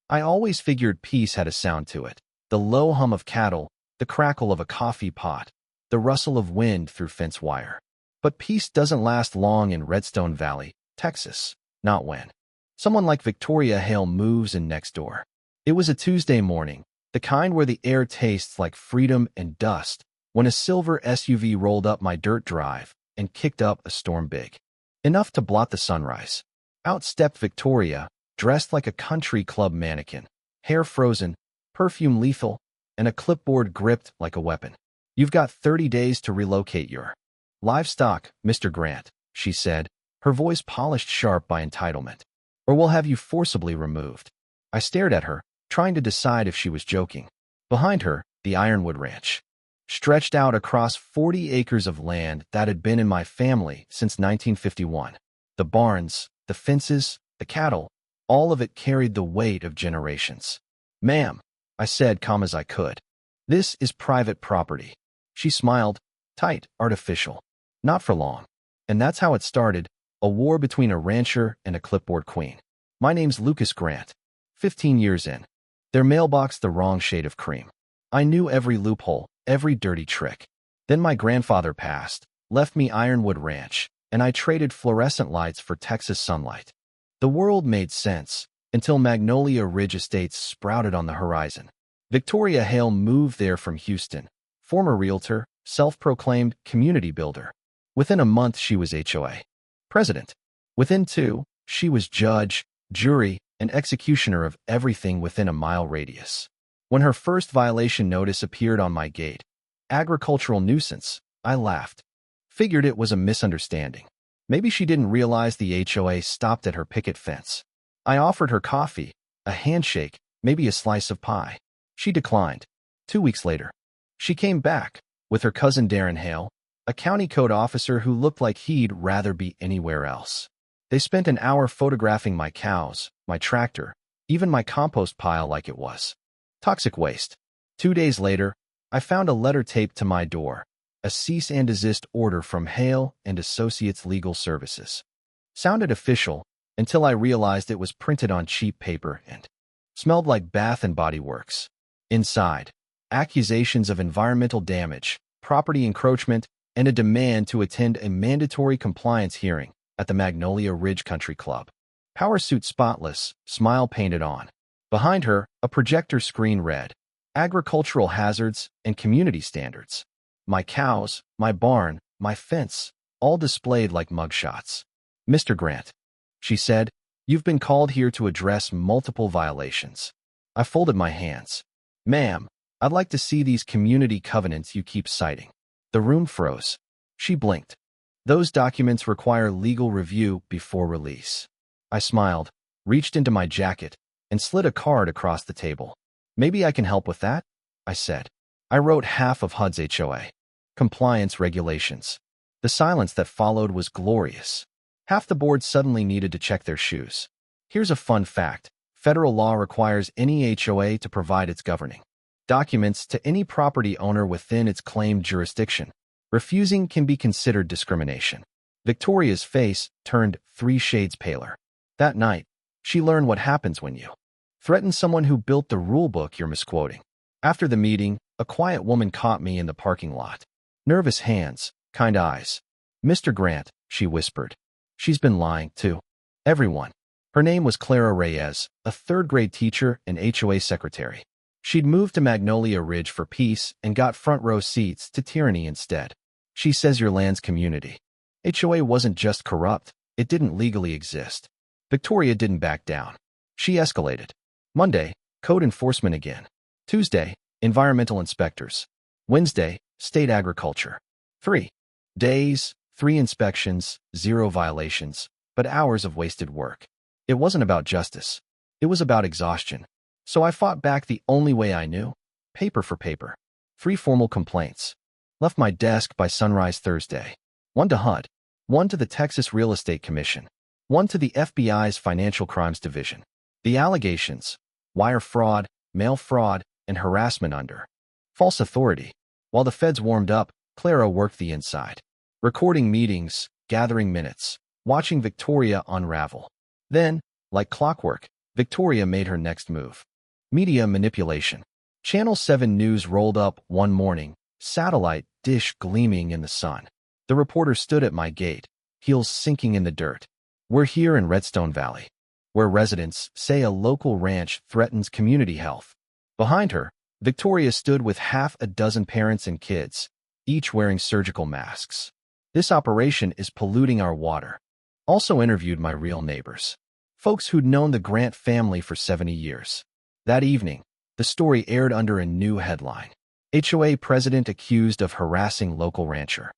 I always figured peace had a sound to it. The low hum of cattle, the crackle of a coffee pot, the rustle of wind through fence wire. But peace doesn't last long in Redstone Valley, Texas. Not when someone like Victoria Hale moves in next door. It was a Tuesday morning, the kind where the air tastes like freedom and dust, when a silver SUV rolled up my dirt drive and kicked up a storm big enough to blot the sunrise. Out stepped Victoria, dressed like a country club mannequin, hair frozen, perfume lethal, and a clipboard gripped like a weapon. "You've got 30 days to relocate your livestock, Mr. Grant," she said, her voice polished sharp by entitlement, "or we'll have you forcibly removed." I stared at her, trying to decide if she was joking. Behind her, the Ironwood Ranch stretched out across 40 acres of land that had been in my family since 1951. The barns, the fences, the cattle, all of it carried the weight of generations. "Ma'am," I said, calm as I could, "this is private property." She smiled, tight, artificial. "Not for long." And that's how it started, a war between a rancher and a clipboard queen. "My name's Lucas Grant. 15 years in." Their mailbox the wrong shade of cream. I knew every loophole, every dirty trick. Then my grandfather passed, left me Ironwood Ranch, and I traded fluorescent lights for Texas sunlight. The world made sense, until Magnolia Ridge Estates sprouted on the horizon. Victoria Hale moved there from Houston, former realtor, self-proclaimed community builder. Within a month, she was HOA president. Within 2, she was judge, jury, and executioner of everything within a mile radius. When her first violation notice appeared on my gate, agricultural nuisance, I laughed. Figured it was a misunderstanding. Maybe she didn't realize the HOA stopped at her picket fence. I offered her coffee, a handshake, maybe a slice of pie. She declined. 2 weeks later, she came back with her cousin Darren Hale, a county code officer who looked like he'd rather be anywhere else. They spent an hour photographing my cows, my tractor, even my compost pile like it was toxic waste. 2 days later, I found a letter taped to my door, a cease and desist order from Hale and Associates Legal Services. Sounded official until I realized it was printed on cheap paper and smelled like Bath and Body Works. Inside, accusations of environmental damage, property encroachment, and a demand to attend a mandatory compliance hearing at the Magnolia Ridge Country Club. Power suit spotless, smile painted on. Behind her, a projector screen read, "Agricultural hazards and community standards." My cows, my barn, my fence, all displayed like mugshots. "Mr. Grant," she said, "you've been called here to address multiple violations." I folded my hands. "Ma'am, I'd like to see these community covenants you keep citing." The room froze. She blinked. "Those documents require legal review before release." I smiled, reached into my jacket, and slid a card across the table. "Maybe I can help with that," I said. I wrote half of HUD's HOA compliance regulations. The silence that followed was glorious. Half the board suddenly needed to check their shoes. Here's a fun fact. Federal law requires any HOA to provide its governing documents to any property owner within its claimed jurisdiction. Refusing can be considered discrimination. Victoria's face turned 3 shades paler. That night, she learned what happens when you threaten someone who built the rulebook you're misquoting. After the meeting, a quiet woman caught me in the parking lot. Nervous hands, kind eyes. "Mr. Grant," she whispered. "She's been lying, too. Everyone." Her name was Clara Reyes, a 3rd-grade teacher and HOA secretary. She'd moved to Magnolia Ridge for peace and got front-row seats to tyranny instead. "She says your land's community." HOA wasn't just corrupt, it didn't legally exist. Victoria didn't back down. She escalated. Monday, code enforcement again. Tuesday, environmental inspectors. Wednesday, state agriculture. 3 days, 3 inspections, 0 violations, but hours of wasted work. It wasn't about justice. It was about exhaustion. So I fought back the only way I knew, paper for paper. 3 formal complaints. Left my desk by sunrise Thursday. 1 to HUD, 1 to the Texas Real Estate Commission, 1 to the FBI's Financial Crimes Division. The allegations: wire fraud, mail fraud, and harassment under false authority. While the feds warmed up, Clara worked the inside, recording meetings, gathering minutes, watching Victoria unravel. Then, like clockwork, Victoria made her next move. Media manipulation. Channel 7 News rolled up one morning, satellite dish gleaming in the sun. The reporter stood at my gate, heels sinking in the dirt. We're here in Redstone Valley, where residents say a local ranch threatens community health. Behind her, Victoria stood with half a dozen parents and kids, each wearing surgical masks. This operation is polluting our water. Also interviewed my real neighbors, folks who'd known the Grant family for 70 years. That evening, the story aired under a new headline. HOA president accused of harassing local rancher.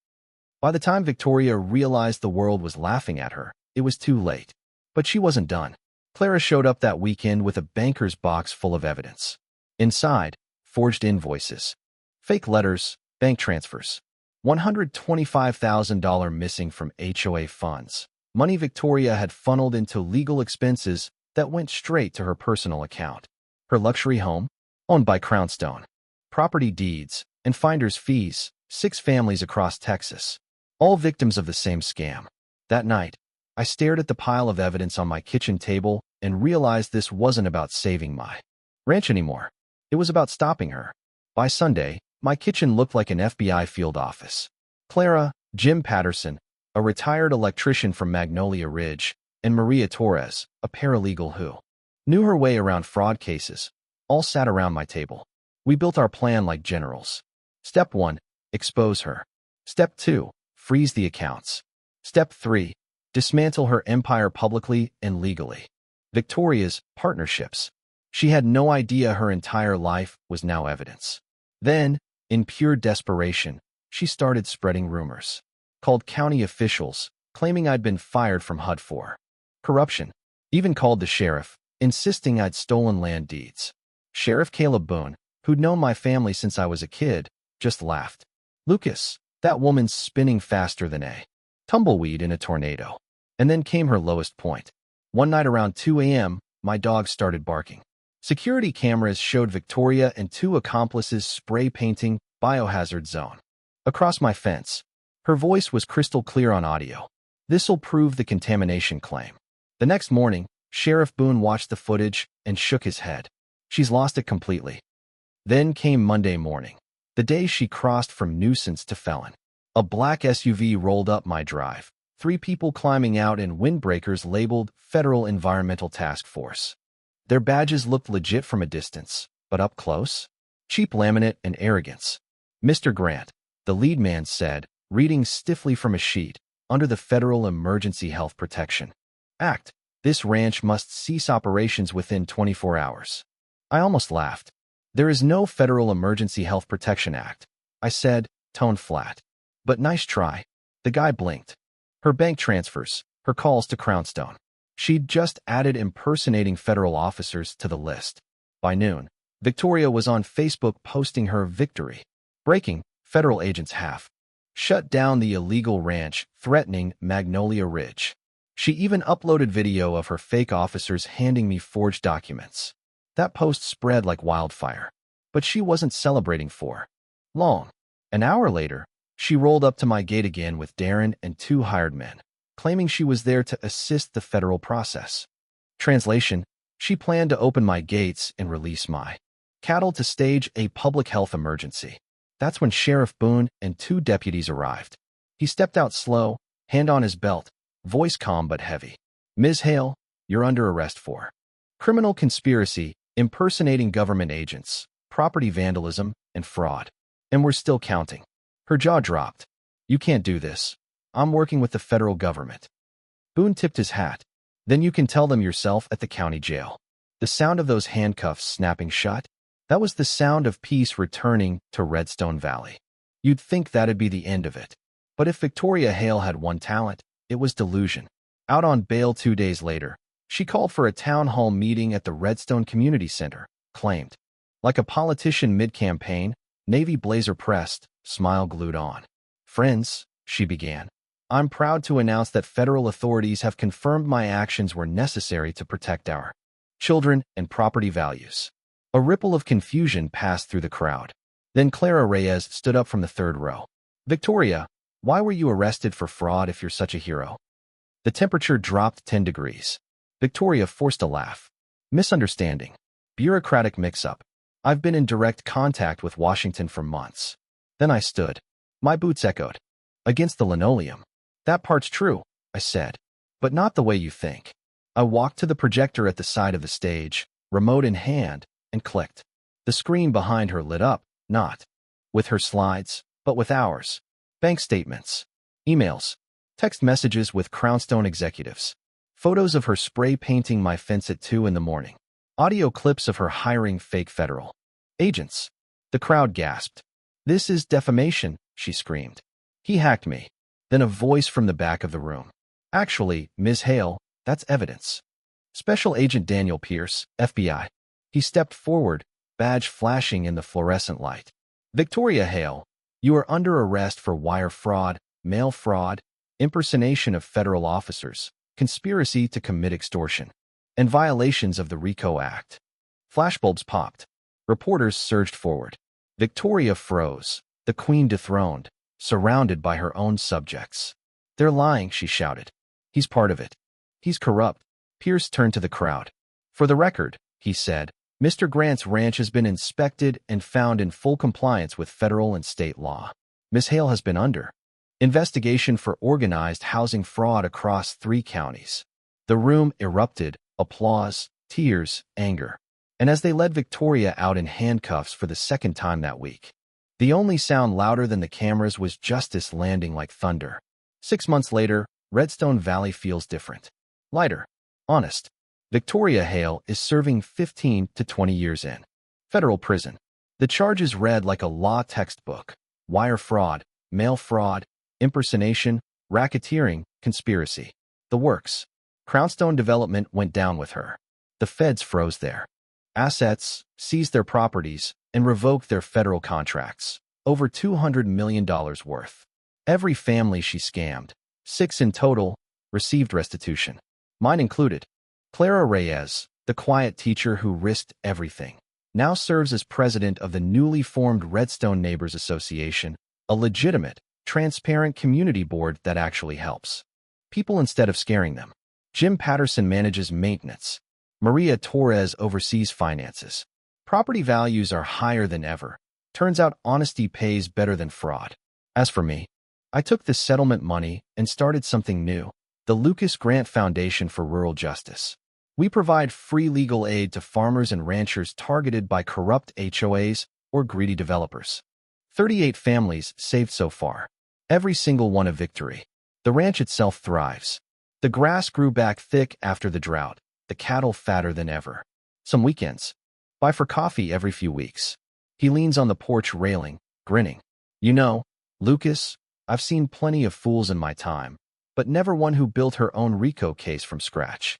By the time Victoria realized the world was laughing at her, it was too late. But she wasn't done. Clara showed up that weekend with a banker's box full of evidence. Inside, forged invoices, fake letters, bank transfers, $125,000 missing from HOA funds, money Victoria had funneled into legal expenses that went straight to her personal account. Her luxury home, owned by Crownstone, property deeds, and finder's fees, 6 families across Texas, all victims of the same scam. That night, I stared at the pile of evidence on my kitchen table and realized this wasn't about saving my ranch anymore. It was about stopping her. By Sunday, my kitchen looked like an FBI field office. Clara, Jim Patterson, a retired electrician from Magnolia Ridge, and Maria Torres, a paralegal who knew her way around fraud cases, all sat around my table. We built our plan like generals. Step 1, expose her. Step 2, freeze the accounts. Step 3, dismantle her empire publicly and legally. Victoria's partnerships. She had no idea her entire life was now evidence. Then, in pure desperation, she started spreading rumors. Called county officials, claiming I'd been fired from HUD for corruption. Even called the sheriff, insisting I'd stolen land deeds. Sheriff Caleb Boone, who'd known my family since I was a kid, just laughed. Lucas, that woman's spinning faster than a tumbleweed in a tornado. And then came her lowest point. One night around 2 a.m., my dog started barking. Security cameras showed Victoria and 2 accomplices spray painting biohazard zone across my fence. Her voice was crystal clear on audio. This'll prove the contamination claim. The next morning, Sheriff Boone watched the footage and shook his head. She's lost it completely. Then came Monday morning, the day she crossed from nuisance to felon. A black SUV rolled up my drive, 3 people climbing out in windbreakers labeled Federal Environmental Task Force. Their badges looked legit from a distance, but up close? Cheap laminate and arrogance. Mr. Grant, the lead man said, reading stiffly from a sheet, under the Federal Emergency Health Protection Act, this ranch must cease operations within 24 hours. I almost laughed. There is no Federal Emergency Health Protection Act, I said, tone flat. But nice try. The guy blinked. Her bank transfers, her calls to Crownstone. She'd just added impersonating federal officers to the list. By noon, Victoria was on Facebook posting her victory. Breaking, federal agents have shut down the illegal ranch threatening Magnolia Ridge. She even uploaded video of her fake officers handing me forged documents. That post spread like wildfire. But she wasn't celebrating for long. An hour later, she rolled up to my gate again with Darren and 2 hired men, claiming she was there to assist the federal process. Translation, she planned to open my gates and release my cattle to stage a public health emergency. That's when Sheriff Boone and 2 deputies arrived. He stepped out slow, hand on his belt, voice calm but heavy. Ms. Hale, you're under arrest for criminal conspiracy, impersonating government agents, property vandalism, and fraud. And we're still counting. Her jaw dropped. You can't do this. I'm working with the federal government. Boone tipped his hat. Then you can tell them yourself at the county jail. The sound of those handcuffs snapping shut, that was the sound of peace returning to Redstone Valley. You'd think that'd be the end of it. But if Victoria Hale had one talent, it was delusion. Out on bail 2 days later, she called for a town hall meeting at the Redstone Community Center, claimed. Like a politician mid-campaign, navy blazer pressed, smile glued on. Friends, she began, I'm proud to announce that federal authorities have confirmed my actions were necessary to protect our children and property values. A ripple of confusion passed through the crowd. Then Clara Reyes stood up from the 3rd row. Victoria, why were you arrested for fraud if you're such a hero? The temperature dropped 10 degrees. Victoria forced a laugh. Misunderstanding. Bureaucratic mix-up. I've been in direct contact with Washington for months. Then I stood. My boots echoed against the linoleum. That part's true, I said, but not the way you think. I walked to the projector at the side of the stage, remote in hand, and clicked. The screen behind her lit up, not with her slides, but with ours. Bank statements, emails, text messages with Crownstone executives, photos of her spray painting my fence at 2 in the morning, audio clips of her hiring fake federal agents. The crowd gasped. "This is defamation," she screamed. "He hacked me." Then a voice from the back of the room. "Actually, Ms. Hale, that's evidence." Special Agent Daniel Pierce, FBI. He stepped forward, badge flashing in the fluorescent light. "Victoria Hale, you are under arrest for wire fraud, mail fraud, impersonation of federal officers, conspiracy to commit extortion, and violations of the RICO Act." Flashbulbs popped. Reporters surged forward. Victoria froze, the queen dethroned, surrounded by her own subjects. "They're lying," she shouted. "He's part of it. He's corrupt." Pierce turned to the crowd. "For the record," he said, "Mr. Grant's ranch has been inspected and found in full compliance with federal and state law. Ms. Hale has been under investigation for organized housing fraud across 3 counties." The room erupted, applause, tears, anger. And as they led Victoria out in handcuffs for the second time that week, the only sound louder than the cameras was justice landing like thunder. 6 months later, Redstone Valley feels different. Lighter. Honest. Victoria Hale is serving 15 to 20 years in federal prison. The charges read like a law textbook: wire fraud, mail fraud, impersonation, racketeering, conspiracy. The works. Crownstone Development went down with her. The feds froze their assets, seized their properties, and revoked their federal contracts. Over $200 million worth. Every family she scammed, 6 in total, received restitution. Mine included. Clara Reyes, the quiet teacher who risked everything, now serves as president of the newly formed Redstone Neighbors Association, a legitimate, transparent community board that actually helps people instead of scaring them. Jim Patterson manages maintenance. Maria Torres oversees finances. Property values are higher than ever. Turns out honesty pays better than fraud. As for me, I took the settlement money and started something new: the Lucas Grant Foundation for Rural Justice. We provide free legal aid to farmers and ranchers targeted by corrupt HOAs or greedy developers. 38 families saved so far. Every single one a victory. The ranch itself thrives. The grass grew back thick after the drought. The cattle fatter than ever. Some weekends. Buy for coffee every few weeks. He leans on the porch railing, grinning. "You know, Lucas, I've seen plenty of fools in my time, but never one who built her own RICO case from scratch."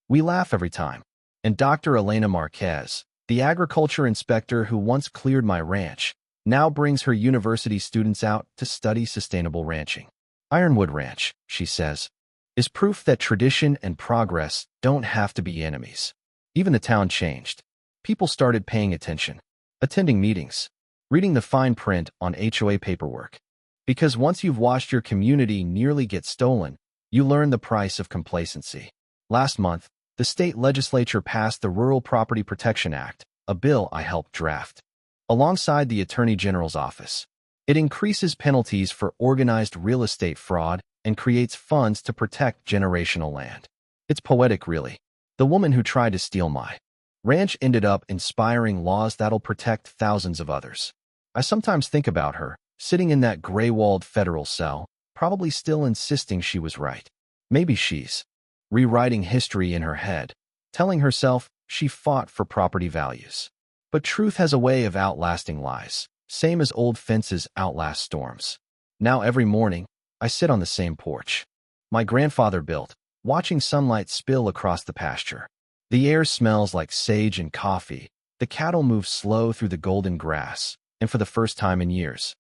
We laugh every time. And Dr. Elena Marquez, the agriculture inspector who once cleared my ranch, now brings her university students out to study sustainable ranching. "Ironwood Ranch," she says, "is proof that tradition and progress don't have to be enemies." Even the town changed. People started paying attention, attending meetings, reading the fine print on HOA paperwork. Because once you've watched your community nearly get stolen, you learn the price of complacency. Last month, the state legislature passed the Rural Property Protection Act, a bill I helped draft. Alongside the Attorney General's office, it increases penalties for organized real estate fraud and creates funds to protect generational land. It's poetic, really. The woman who tried to steal my ranch ended up inspiring laws that'll protect thousands of others. I sometimes think about her, sitting in that gray-walled federal cell, probably still insisting she was right. Maybe she's rewriting history in her head, telling herself she fought for property values. But truth has a way of outlasting lies, same as old fences outlast storms. Now every morning, I sit on the same porch my grandfather built, watching sunlight spill across the pasture. The air smells like sage and coffee. The cattle move slow through the golden grass, and for the first time in years,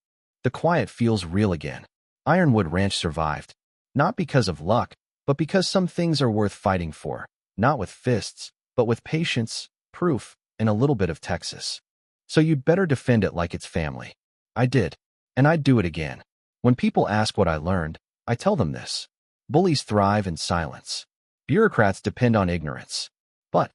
the quiet feels real again. Ironwood Ranch survived, not because of luck, but because some things are worth fighting for, not with fists, but with patience, proof, and a little bit of Texas. So you'd better defend it like it's family. I did, and I'd do it again. When people ask what I learned, I tell them this: bullies thrive in silence. Bureaucrats depend on ignorance. But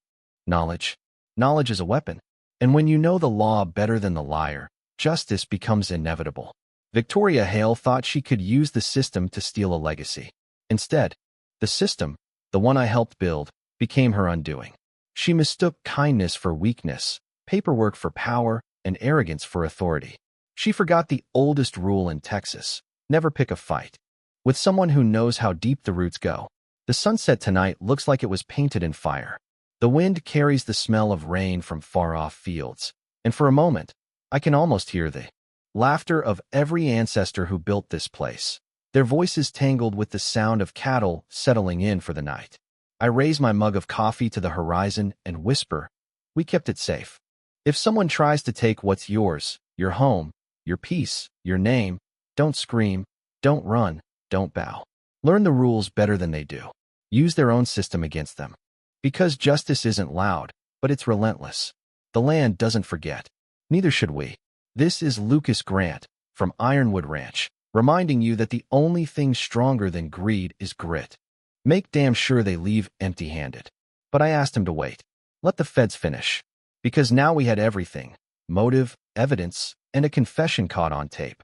Knowledge. Knowledge is a weapon. And when you know the law better than the liar, justice becomes inevitable. Victoria Hale thought she could use the system to steal a legacy. Instead, the system, the one I helped build, became her undoing. She mistook kindness for weakness, paperwork for power, and arrogance for authority. She forgot the oldest rule in Texas: never pick a fight with someone who knows how deep the roots go. The sunset tonight looks like it was painted in fire. The wind carries the smell of rain from far-off fields, and for a moment, I can almost hear the laughter of every ancestor who built this place, their voices tangled with the sound of cattle settling in for the night. I raise my mug of coffee to the horizon and whisper, "We kept it safe. If someone tries to take what's yours, your home, your peace, your name, don't scream, don't run, don't bow. Learn the rules better than they do. Use their own system against them. Because justice isn't loud, but it's relentless. The land doesn't forget. Neither should we." This is Lucas Grant from Ironwood Ranch, reminding you that the only thing stronger than greed is grit. Make damn sure they leave empty-handed. But I asked him to wait. Let the feds finish. Because now we had everything: motive, evidence, and a confession caught on tape.